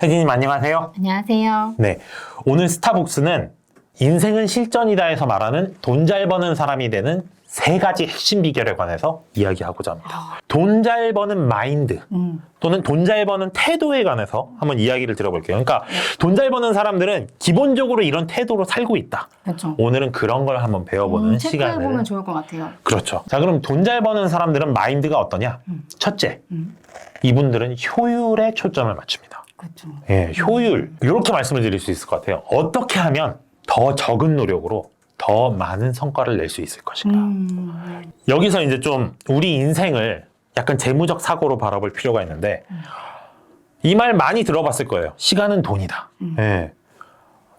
혜진님 안녕하세요. 안녕하세요. 네, 오늘 스타벅스는 인생은 실전이다에서 말하는 돈 잘 버는 사람이 되는 세 가지 핵심 비결에 관해서 이야기하고자 합니다. 돈 잘 버는 마인드 또는 돈 잘 버는 태도에 관해서 한번 이야기를 들어볼게요. 그러니까 돈 잘 버는 사람들은 기본적으로 이런 태도로 살고 있다. 그렇죠. 오늘은 그런 걸 한번 배워보는 시간을. 체크해보면 좋을 것 같아요. 그렇죠. 자, 그럼 돈 잘 버는 사람들은 마인드가 어떠냐? 첫째, 이분들은 효율에 초점을 맞춥니다. 그렇죠. 예, 효율. 이렇게 말씀을 드릴 수 있을 것 같아요. 어떻게 하면 더 적은 노력으로 더 많은 성과를 낼 수 있을 것인가. 여기서 이제 좀 우리 인생을 약간 재무적 사고로 바라볼 필요가 있는데 이 말 많이 들어봤을 거예요. 시간은 돈이다. 예.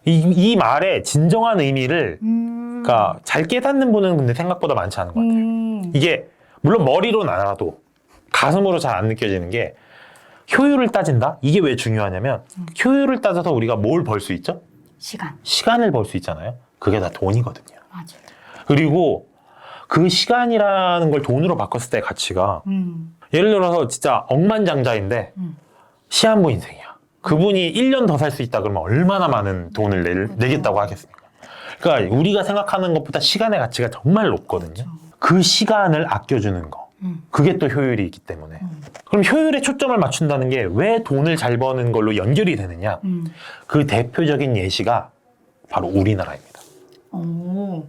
이 말의 진정한 의미를 그러니까 잘 깨닫는 분은 근데 생각보다 많지 않은 것 같아요. 이게 물론 머리로는 알아도 가슴으로 잘 안 느껴지는 게 효율을 따진다? 이게 왜 중요하냐면 효율을 따져서 우리가 뭘 벌 수 있죠? 시간을 벌 수 있잖아요. 그게 다 돈이거든요. 맞아요. 그리고 그 시간이라는 걸 돈으로 바꿨을 때의 가치가 예를 들어서 진짜 억만장자인데 시한부 인생이야. 그분이 1년 더 살 수 있다 그러면 얼마나 많은 돈을 내겠다고 하겠습니까? 그러니까 우리가 생각하는 것보다 시간의 가치가 정말 높거든요. 그 시간을 아껴주는 거. 그게 또 효율이 있기 때문에. 그럼 효율에 초점을 맞춘다는 게 왜 돈을 잘 버는 걸로 연결이 되느냐? 그 대표적인 예시가 바로 우리나라입니다.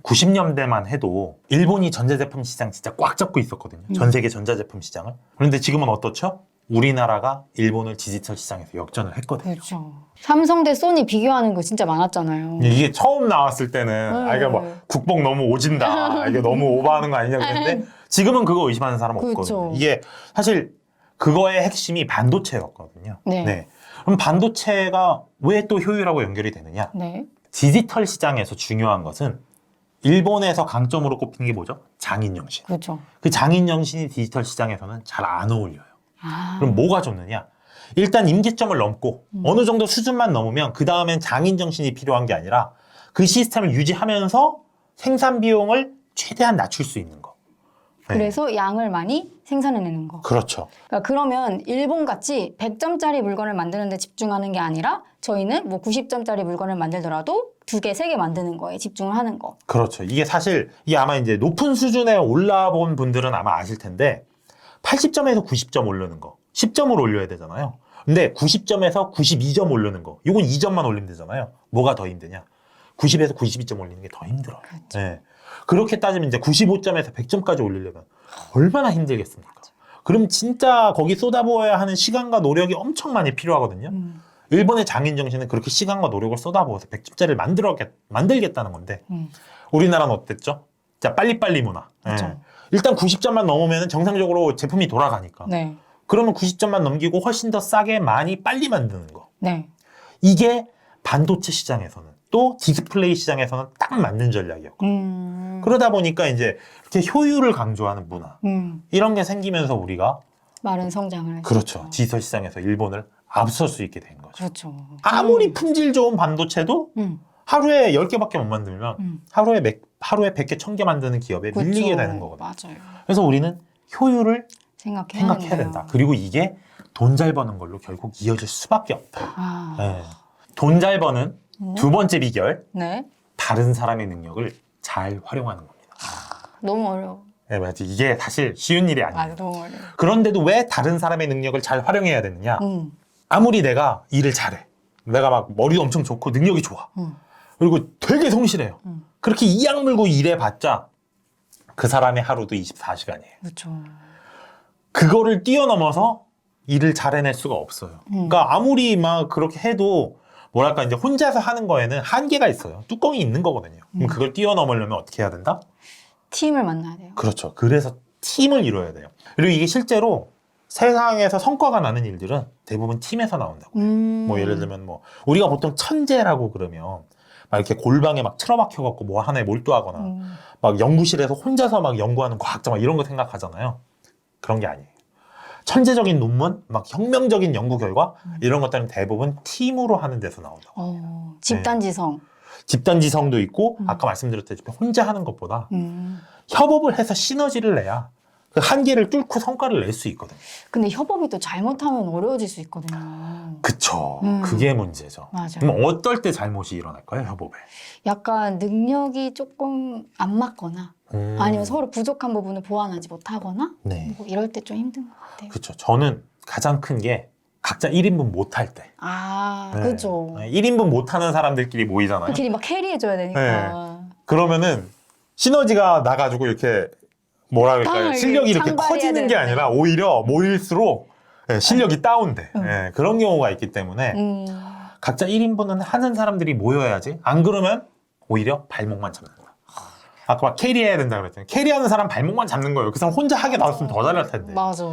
90년대만 해도 일본이 전자제품 시장 진짜 꽉 잡고 있었거든요. 전 세계 전자제품 시장을. 그런데 지금은 어떻죠? 우리나라가 일본을 디지털 시장에서 역전을 했거든요. 그렇죠. 삼성 대 소니 비교하는 거 진짜 많았잖아요. 이게 처음 나왔을 때는 이게 뭐 국뽕 너무 오진다. 이게 너무 오버하는 거 아니냐 그랬는데 지금은 그거 의심하는 사람 없거든요. 그렇죠. 이게 사실 그거의 핵심이 반도체였거든요. 네. 그럼 반도체가 왜 또 효율하고 연결이 되느냐? 네. 디지털 시장에서 중요한 것은 일본에서 강점으로 꼽히는 게 뭐죠? 장인영신. 그렇죠. 그 장인영신이 디지털 시장에서는 잘 안 어울려요. 아. 그럼 뭐가 좋느냐? 일단 임계점을 넘고 어느 정도 수준만 넘으면 그 다음엔 장인정신이 필요한 게 아니라 그 시스템을 유지하면서 생산 비용을 최대한 낮출 수 있는 거. 네. 그래서 양을 많이 생산해내는 거. 그렇죠. 그러니까 그러면 일본같이 100점짜리 물건을 만드는 데 집중하는 게 아니라 저희는 뭐 90점짜리 물건을 만들더라도 2개, 3개 만드는 거에 집중을 하는 거. 그렇죠. 이게 사실 이게 아마 이제 높은 수준에 올라본 분들은 아마 아실 텐데 80점에서 90점 오르는 거 10점을 올려야 되잖아요. 근데 90점에서 92점 오르는 거 이건 2점만 올리면 되잖아요. 뭐가 더 힘드냐? 90에서 92점 올리는 게 더 힘들어요. 그렇죠. 네. 그렇게 따지면 이제 95점에서 100점까지 올리려면 얼마나 힘들겠습니까? 그럼 진짜 거기 쏟아부어야 하는 시간과 노력이 엄청 많이 필요하거든요. 일본의 장인정신은 그렇게 시간과 노력을 쏟아부어서 100점짜리를 만들겠다는 건데 우리나라는 어땠죠? 자, 빨리빨리 문화. 그렇죠. 네. 일단 90점만 넘으면 정상적으로 제품이 돌아가니까. 네. 그러면 90점만 넘기고 훨씬 더 싸게 많이 빨리 만드는 거. 네. 이게 반도체 시장에서는 또 디스플레이 시장에서는 딱 맞는 전략이었고. 그러다 보니까 이제 이렇게 효율을 강조하는 문화. 이런 게 생기면서 우리가 마른 성장을 할 수 그렇죠. 있죠. 디지털 시장에서 일본을 앞설 수 있게 된 거죠. 그렇죠. 아무리 품질 좋은 반도체도 하루에 10개밖에 못 만들면 하루에 100개, 1000개 만드는 기업에 그렇죠. 밀리게 되는 거거든요. 맞아요. 그래서 우리는 효율을 생각해야 된다. 그리고 이게 돈 잘 버는 걸로 결국 이어질 수밖에 없다. 아. 네. 돈 잘 버는 두 번째 비결, 네. 다른 사람의 능력을 잘 활용하는 겁니다. 너무 어려워. 네, 맞지. 이게 사실 쉬운 일이 아니에요. 맞아, 너무 어려워. 그런데도 왜 다른 사람의 능력을 잘 활용해야 되느냐? 아무리 내가 일을 잘해. 내가 막 머리도 엄청 좋고 능력이 좋아. 그리고 되게 성실해요. 그렇게 이악 물고 일해봤자 그 사람의 하루도 24시간이에요. 그렇죠. 그거를 뛰어넘어서 일을 잘 해낼 수가 없어요. 그러니까 아무리 막 그렇게 해도 뭐랄까 이제 혼자서 하는 거에는 한계가 있어요. 뚜껑이 있는 거거든요. 그럼 그걸 뛰어넘으려면 어떻게 해야 된다? 팀을 만나야 돼요. 그렇죠. 그래서 팀을 이뤄야 돼요. 그리고 이게 실제로 세상에서 성과가 나는 일들은 대부분 팀에서 나온다고. 뭐 예를 들면 뭐 우리가 보통 천재라고 그러면 막 이렇게 골방에 막 틀어박혀갖고 뭐 하나에 몰두하거나 막 연구실에서 혼자서 막 연구하는 과학자 막 이런 거 생각하잖아요. 그런 게 아니에요. 천재적인 논문, 막 혁명적인 연구 결과 이런 것들은 대부분 팀으로 하는 데서 나온다고. 집단지성. 집단지성도 있고 아까 말씀드렸다시피 혼자 하는 것보다 협업을 해서 시너지를 내야 그 한계를 뚫고 성과를 낼 수 있거든요. 근데 협업이 또 잘못하면 어려워질 수 있거든요. 그쵸. 그게 문제죠. 맞아요. 그럼 어떨 때 잘못이 일어날까요, 협업에? 약간 능력이 조금 안 맞거나 음. 아니면 서로 부족한 부분을 보완하지 못하거나 네. 뭐 이럴 때 좀 힘든 것 같아요. 그쵸. 저는 가장 큰 게 각자 1인분 못할 때. 아, 네. 그죠. 1인분 못하는 사람들끼리 모이잖아요. 그 길이 막 캐리해줘야 되니까. 그러면은 시너지가 나가지고 이렇게 뭐라 그럴까요? 아, 실력이 이렇게 창발해야 커지는 게 되는데. 아니라 오히려 모일수록 실력이 다운돼. 응. 그런 경우가 있기 때문에 각자 1인분은 하는 사람들이 모여야지. 안 그러면 오히려 발목만 잡는 거야. 아까 막 캐리해야 된다 그랬잖아요. 캐리하는 사람 발목만 잡는 거예요. 그 사람 혼자 하게 놔뒀으면 더 잘할 텐데. 맞아.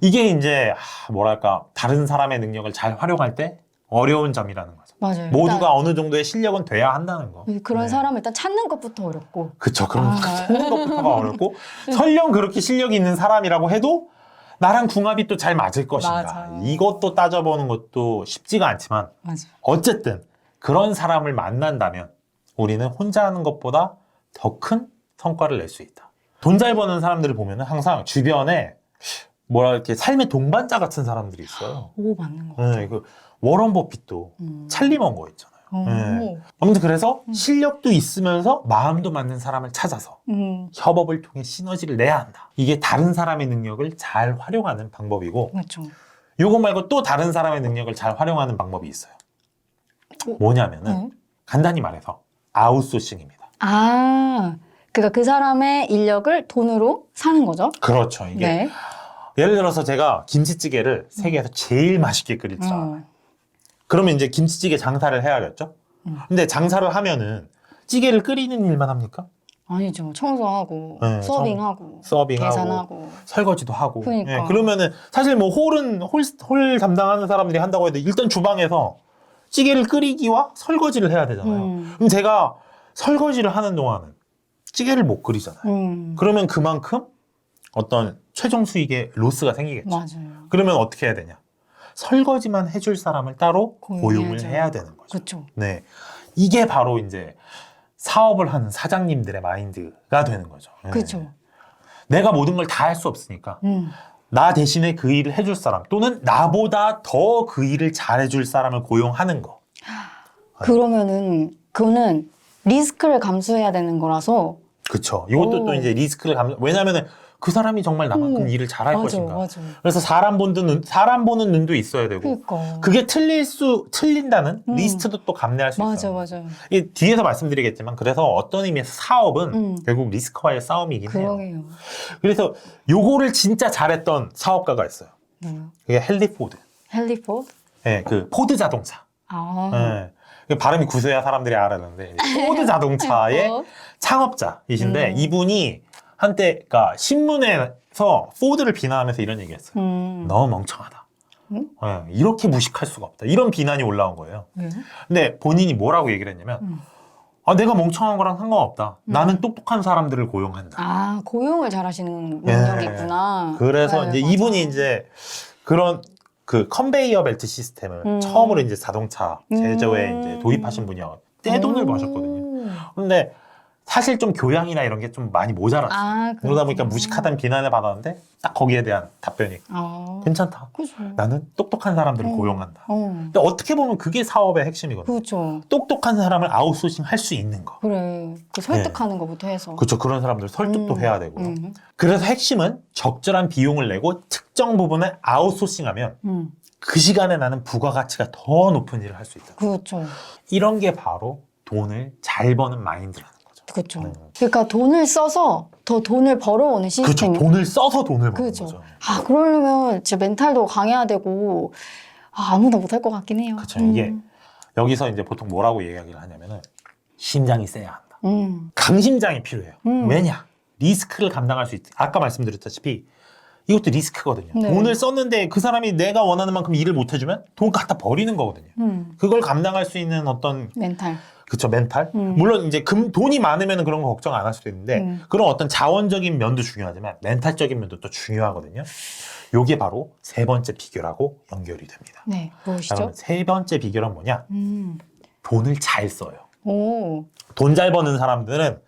이게 이제 뭐랄까 다른 사람의 능력을 잘 활용할 때 어려운 점이라는 거죠. 맞아요. 모두가 어느 정도의 실력은 돼야 한다는 거. 그런 네. 사람을 일단 찾는 것부터 어렵고. 그쵸. 그럼 아. 찾는 것부터가 어렵고 설령 그렇게 실력이 있는 사람이라고 해도 나랑 궁합이 또 잘 맞을 것인가. 맞아. 이것도 따져보는 것도 쉽지가 않지만 맞아. 어쨌든 그런 사람을 만난다면 우리는 혼자 하는 것보다 더 큰 성과를 낼 수 있다. 돈 잘 버는 사람들을 보면 항상 주변에 뭐라 이렇게 삶의 동반자 같은 사람들이 있어요. 오, 맞는 것 같아. 네, 그 워런 버핏도 찰리 먼거 있잖아요. 네. 아무튼 그래서 실력도 있으면서 마음도 맞는 사람을 찾아서 협업을 통해 시너지를 내야 한다. 이게 다른 사람의 능력을 잘 활용하는 방법이고 그렇죠. 요거 말고 또 다른 사람의 능력을 잘 활용하는 방법이 있어요. 뭐냐면은 간단히 말해서 아웃소싱입니다. 아, 그러니까 그 사람의 인력을 돈으로 사는 거죠? 그렇죠. 이게 네. 예를 들어서 제가 김치찌개를 세계에서 제일 맛있게 끓일 줄 알아요. 그러면 이제 김치찌개 장사를 해야겠죠? 근데 장사를 하면은 찌개를 끓이는 일만 합니까? 아니죠. 청소하고, 네, 서빙하고, 서빙하고 계산하고. 설거지도 하고. 그러니까. 예, 그러면은 사실 뭐 홀 담당하는 사람들이 한다고 해도 일단 주방에서 찌개를 끓이기와 설거지를 해야 되잖아요. 그럼 제가 설거지를 하는 동안은 찌개를 못 끓이잖아요. 그러면 그만큼 어떤 최종 수익에 로스가 생기겠죠. 맞아요. 그러면 어떻게 해야 되냐? 설거지만 해줄 사람을 따로 고용을 고용해야죠. 해야 되는 거죠. 그렇죠. 네, 이게 바로 이제 사업을 하는 사장님들의 마인드가 되는 거죠. 네. 그렇죠. 내가 모든 걸 다 할 수 없으니까 나 대신에 그 일을 해줄 사람 또는 나보다 더 그 일을 잘해줄 사람을 고용하는 거. 그러면은 그거는 리스크를 감수해야 되는 거라서. 그렇죠. 이것도 오. 또 이제 리스크를 왜냐하면은 그 사람이 정말 나만큼 일을 잘할 맞아, 것인가. 맞아. 그래서 사람 보는 눈도 있어야 되고. 그러니까. 그게 틀린다는 리스트도 또 감내할 수 맞아, 있어요. 맞아. 이 뒤에서 말씀드리겠지만 그래서 어떤 의미에서 사업은 결국 리스크와의 싸움이긴 해요. 그러게요. 그래서 요거를 진짜 잘했던 사업가가 있어요. 뭐요? 그게 헨리 포드. 헬리포드? 네, 그 포드 자동차. 아. 네. 그 발음이 구수해야 사람들이 알아듣는데 포드 자동차의 어? 창업자이신데 이분이 한때 그러니까 신문에서 포드를 비난하면서 이런 얘기했어요. 너무 멍청하다. 네, 이렇게 무식할 수가 없다. 이런 비난이 올라온 거예요. 네? 근데 본인이 뭐라고 얘기를 했냐면 아, 내가 멍청한 거랑 상관없다. 나는 똑똑한 사람들을 고용한다. 아, 고용을 잘하시는 능력이 있구나. 그래서 네, 이제 맞아. 이분이 이제 그런 그 컨베이어 벨트 시스템을 처음으로 이제 자동차 제조에 이제 도입하신 분이요. 떼돈을 버셨거든요. 근데 사실 좀 교양이나 이런 게 좀 많이 모자랐어요. 아, 그러다 보니까 무식하다는 비난을 받았는데 딱 거기에 대한 답변이 괜찮다. 그죠. 나는 똑똑한 사람들을 고용한다. 어. 근데 어떻게 보면 그게 사업의 핵심이거든요. 그렇죠. 똑똑한 사람을 아웃소싱 할 수 있는 거. 그래. 그 설득하는 것부터 해서. 그렇죠. 그런 사람들 설득도 해야 되고요. 그래서 핵심은 적절한 비용을 내고 특정 부분을 아웃소싱하면 그 시간에 나는 부가가치가 더 높은 일을 할 수 있다. 그렇죠. 이런 게 바로 돈을 잘 버는 마인드라는 거죠. 그렇죠. 그러니까 돈을 써서 더 돈을 벌어오는 그렇죠. 시스템이. 돈을 써서 돈을 버는 그렇죠. 거죠. 아, 그러려면 진짜 멘탈도 강해야 되고 아무나 못할 것 같긴 해요. 그렇죠. 이게 여기서 이제 보통 뭐라고 이야기를 하냐면은 심장이 세야 한다. 강심장이 필요해요. 왜냐? 리스크를 감당할 수 있다. 아까 말씀드렸다시피 이것도 리스크거든요. 네. 돈을 썼는데 그 사람이 내가 원하는 만큼 일을 못 해주면 돈 갖다 버리는 거거든요. 그걸 감당할 수 있는 어떤 멘탈. 그쵸, 멘탈. 물론 이제 돈이 많으면 그런 거 걱정 안 할 수도 있는데 그런 어떤 자원적인 면도 중요하지만 멘탈적인 면도 또 중요하거든요. 요게 바로 세 번째 비결하고 연결이 됩니다. 네, 무엇이죠? 그러면 세 번째 비결은 뭐냐? 돈을 잘 써요. 오, 돈 잘 버는 사람들은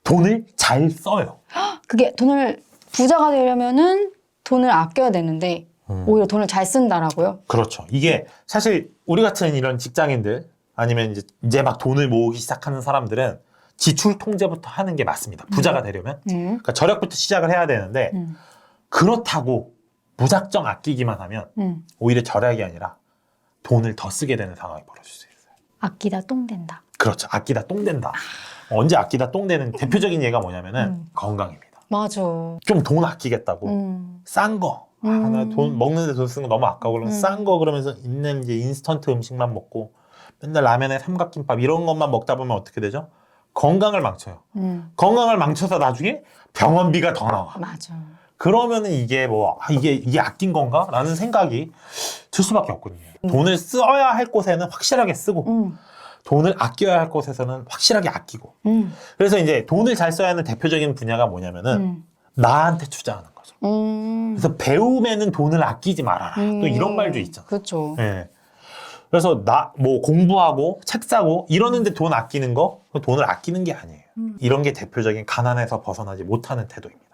돈을 잘 써요. 그게 돈을 부자가 되려면은 돈을 아껴야 되는데 오히려 돈을 잘 쓴다라고요? 그렇죠. 이게 사실 우리 같은 이런 직장인들 아니면 이제 막 돈을 모으기 시작하는 사람들은 지출 통제부터 하는 게 맞습니다. 부자가 되려면. 그러니까 절약부터 시작을 해야 되는데 그렇다고 무작정 아끼기만 하면 오히려 절약이 아니라 돈을 더 쓰게 되는 상황이 벌어질 수 있어요. 아끼다 똥 된다. 그렇죠. 아끼다 똥 된다. 언제 아끼다 똥 되는 대표적인 예가 뭐냐면은 건강입니다. 맞아. 좀 돈 아끼겠다고 싼 거. 나 돈 먹는데 돈 쓰는 거 너무 아까워. 그러면 싼 거 그러면서 있는 이제 인스턴트 음식만 먹고 맨날 라면에 삼각김밥 이런 것만 먹다 보면 어떻게 되죠? 건강을 망쳐요. 건강을 망쳐서 나중에 병원비가 더 나와. 맞아. 그러면은 이게 이게 아낀 건가? 라는 생각이 들 수밖에 없거든요. 돈을 써야 할 곳에는 확실하게 쓰고 돈을 아껴야 할 곳에서는 확실하게 아끼고 그래서 이제 돈을 잘 써야 하는 대표적인 분야가 뭐냐면은 나한테 투자하는 거죠. 그래서 배움에는 돈을 아끼지 말아라. 또 이런 말도 있잖아요. 그렇죠. 예. 그래서 뭐 공부하고 책 사고 이러는데 돈 아끼는 거 돈을 아끼는 게 아니에요. 이런 게 대표적인 가난에서 벗어나지 못하는 태도입니다.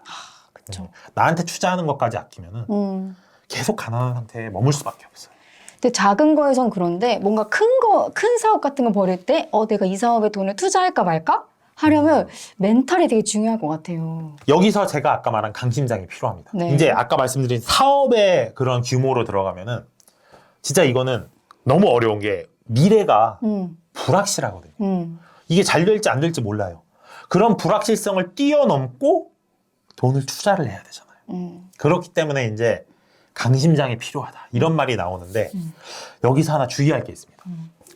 그렇죠. 나한테 투자하는 것까지 아끼면은 계속 가난한 상태에 머물 수밖에 없어요. 근데 작은 거에선 그런데 뭔가 큰 사업 같은 거 벌일 때 내가 이 사업에 돈을 투자할까 말까? 하려면 멘탈이 되게 중요할 것 같아요. 여기서 제가 아까 말한 강심장이 필요합니다. 네. 이제 아까 말씀드린 사업의 그런 규모로 들어가면은 진짜 이거는 너무 어려운 게 미래가 불확실하거든요. 이게 잘 될지 안 될지 몰라요. 그런 불확실성을 뛰어넘고 돈을 투자를 해야 되잖아요. 그렇기 때문에 이제 강심장이 필요하다. 이런 말이 나오는데 여기서 하나 주의할 게 있습니다.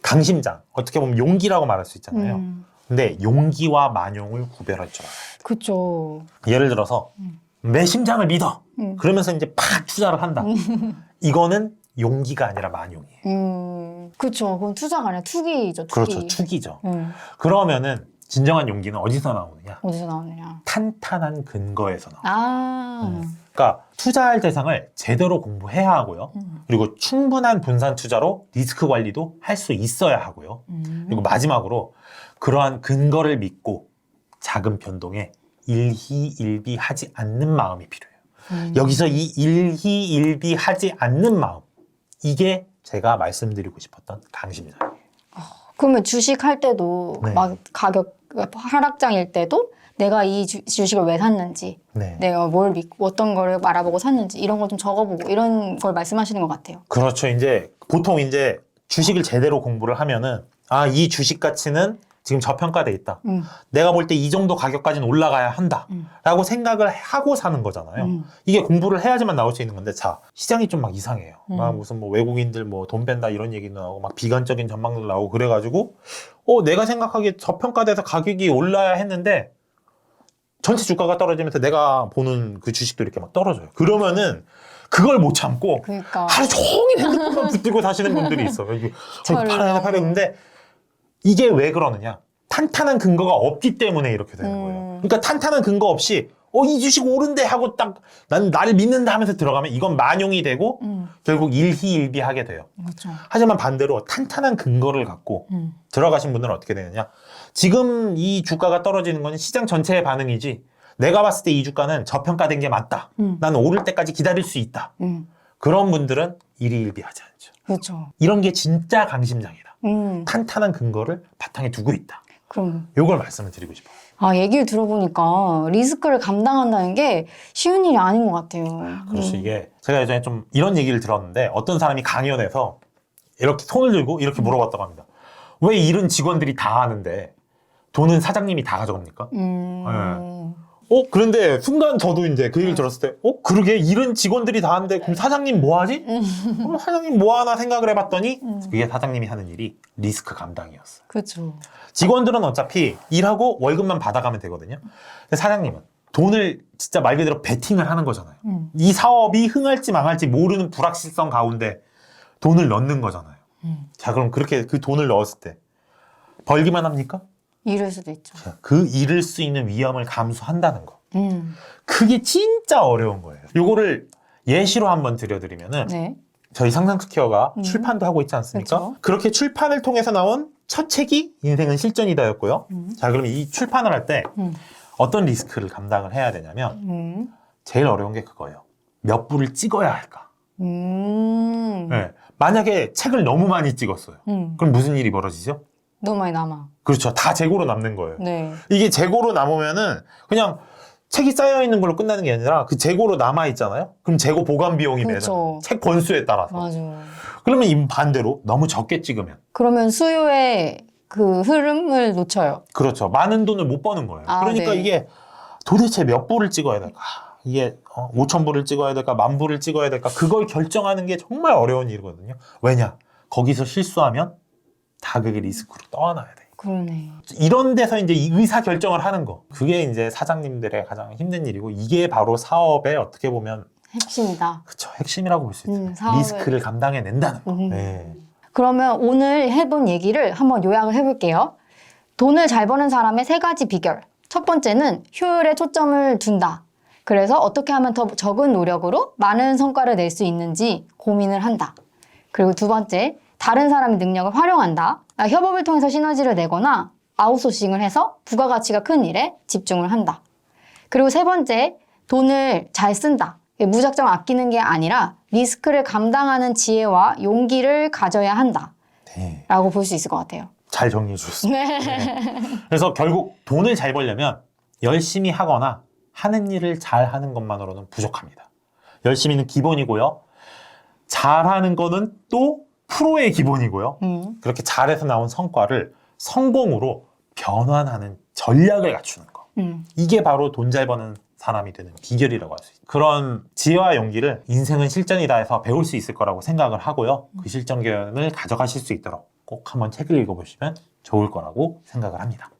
강심장, 어떻게 보면 용기라고 말할 수 있잖아요. 근데 용기와 만용을 구별할 줄 알아요. 그렇죠. 예를 들어서 내 심장을 믿어. 그러면서 이제 팍 투자를 한다. 이거는 용기가 아니라 만용이에요. 그렇죠. 그건 투자가 아니라 투기죠. 투기. 그렇죠. 투기죠. 그러면은 진정한 용기는 어디서 나오느냐? 어디서 나오느냐? 탄탄한 근거에서 나와요. 아, 그러니까 투자할 대상을 제대로 공부해야 하고요. 그리고 충분한 분산 투자로 리스크 관리도 할 수 있어야 하고요. 그리고 마지막으로 그러한 근거를 믿고 작은 변동에 일희일비하지 않는 마음이 필요해요. 여기서 이 일희일비하지 않는 마음, 이게 제가 말씀드리고 싶었던 강심장이에요. 그러면 주식 할 때도 네. 막 가격 하락장일 때도 내가 이 주식을 왜 샀는지, 네. 내가 뭘 믿고 어떤 거를 알아보고 샀는지 이런 걸 좀 적어보고 이런 걸 말씀하시는 것 같아요. 그렇죠. 이제 보통 이제 주식을 제대로 공부를 하면은 이 주식 가치는 지금 저평가돼 있다. 내가 볼 때 이 정도 가격까지는 올라가야 한다. 라고 생각을 하고 사는 거잖아요. 이게 공부를 해야지만 나올 수 있는 건데, 자, 시장이 좀 막 이상해요. 막 무슨 뭐 외국인들 뭐 돈 뺀다 이런 얘기도 나오고, 막 비관적인 전망도 나오고 그래가지고, 내가 생각하기에 저평가돼서 가격이 올라야 했는데, 전체 주가가 떨어지면서 내가 보는 그 주식도 이렇게 막 떨어져요. 그러면은, 그걸 못 참고, 그러니까. 하루 종일 핸드폰만 붙들고 사시는 분들이 있어요. 팔아야 근데, 이게 왜 그러느냐? 탄탄한 근거가 없기 때문에 이렇게 되는 거예요. 그러니까 탄탄한 근거 없이 이 주식 오른데 하고 딱 난 나를 믿는다 하면서 들어가면 이건 만용이 되고 결국 일희일비하게 돼요. 그렇죠. 하지만 반대로 탄탄한 근거를 갖고 들어가신 분들은 어떻게 되느냐? 지금 이 주가가 떨어지는 건 시장 전체의 반응이지 내가 봤을 때 이 주가는 저평가된 게 맞다. 나는 오를 때까지 기다릴 수 있다. 그런 분들은 일희일비하지 않죠. 그렇죠. 이런 게 진짜 강심장이다. 탄탄한 근거를 바탕에 두고 있다. 그럼. 요걸 말씀을 드리고 싶어요. 얘기를 들어보니까 리스크를 감당한다는 게 쉬운 일이 아닌 것 같아요. 그렇죠. 이게 제가 예전에 좀 이런 얘기를 들었는데 어떤 사람이 강연에서 이렇게 손을 들고 이렇게 물어봤다고 합니다. 왜 일은 직원들이 다 하는데 돈은 사장님이 다 가져갑니까? 그런데 순간 저도 이제 그 얘기를 들었을 때, 그러게 일은 직원들이 다 하는데 그럼 사장님 뭐 하지? 그럼 사장님 뭐 하나 생각을 해봤더니 그게 사장님이 하는 일이 리스크 감당이었어요. 그렇죠. 직원들은 어차피 일하고 월급만 받아가면 되거든요. 근데 사장님은 돈을 진짜 말 그대로 베팅을 하는 거잖아요. 이 사업이 흥할지 망할지 모르는 불확실성 가운데 돈을 넣는 거잖아요. 자, 그럼 그렇게 그 돈을 넣었을 때 벌기만 합니까? 잃을 수도 있죠. 그 잃을 수 있는 위험을 감수한다는 거. 그게 진짜 어려운 거예요. 요거를 예시로 한번 드려드리면은 네. 저희 상상스퀘어가 출판도 하고 있지 않습니까? 그렇죠. 그렇게 출판을 통해서 나온 첫 책이 인생은 실전이다였고요. 자, 그러면 이 출판을 할 때 어떤 리스크를 감당을 해야 되냐면 제일 어려운 게 그거예요. 몇 부를 찍어야 할까? 네. 만약에 책을 너무 많이 찍었어요. 그럼 무슨 일이 벌어지죠? 너무 많이 남아. 그렇죠. 다 재고로 남는 거예요. 네. 이게 재고로 남으면은 그냥 책이 쌓여 있는 걸로 끝나는 게 아니라 그 재고로 남아 있잖아요. 그럼 재고 보관 비용이 매는 그렇죠. 책 권수에 따라서. 맞아. 그러면 이 반대로 너무 적게 찍으면 그러면 수요의 그 흐름을 놓쳐요. 그렇죠. 많은 돈을 못 버는 거예요. 아, 그러니까 네. 이게 도대체 몇 부를 찍어야 될까? 이게 5,000부를 찍어야 될까? 10,000부를 찍어야 될까? 그걸 결정하는 게 정말 어려운 일이거든요. 왜냐? 거기서 실수하면 다 그게 리스크로 떠안아야 돼. 그러네. 이런 데서 이제 이 의사 결정을 하는 거. 그게 이제 사장님들의 가장 힘든 일이고 이게 바로 사업의 어떻게 보면 핵심이다. 그쵸 핵심이라고 볼 수 있어요. 사업을- 리스크를 감당해낸다는 거. 네. 그러면 오늘 해본 얘기를 한번 요약을 해볼게요. 돈을 잘 버는 사람의 3가지 비결. 첫 번째는 효율에 초점을 둔다. 그래서 어떻게 하면 더 적은 노력으로 많은 성과를 낼 수 있는지 고민을 한다. 그리고 두 번째, 다른 사람의 능력을 활용한다. 협업을 통해서 시너지를 내거나 아웃소싱을 해서 부가가치가 큰 일에 집중을 한다. 그리고 세 번째, 돈을 잘 쓴다. 무작정 아끼는 게 아니라 리스크를 감당하는 지혜와 용기를 가져야 한다. 네. 라고 볼 수 있을 것 같아요. 잘 정리해 주셨습니다. 네. 그래서 결국 돈을 잘 벌려면 열심히 하거나 하는 일을 잘 하는 것만으로는 부족합니다. 열심히는 기본이고요. 잘하는 거는 또 프로의 기본이고요. 그렇게 잘해서 나온 성과를 성공으로 변환하는 전략을 갖추는 거. 이게 바로 돈 잘 버는 사람이 되는 비결이라고 할 수 있어요. 그런 지혜와 용기를 인생은 실전이다 해서 배울 수 있을 거라고 생각을 하고요. 그 실전 경험을 가져가실 수 있도록 꼭 한번 책을 읽어보시면 좋을 거라고 생각을 합니다.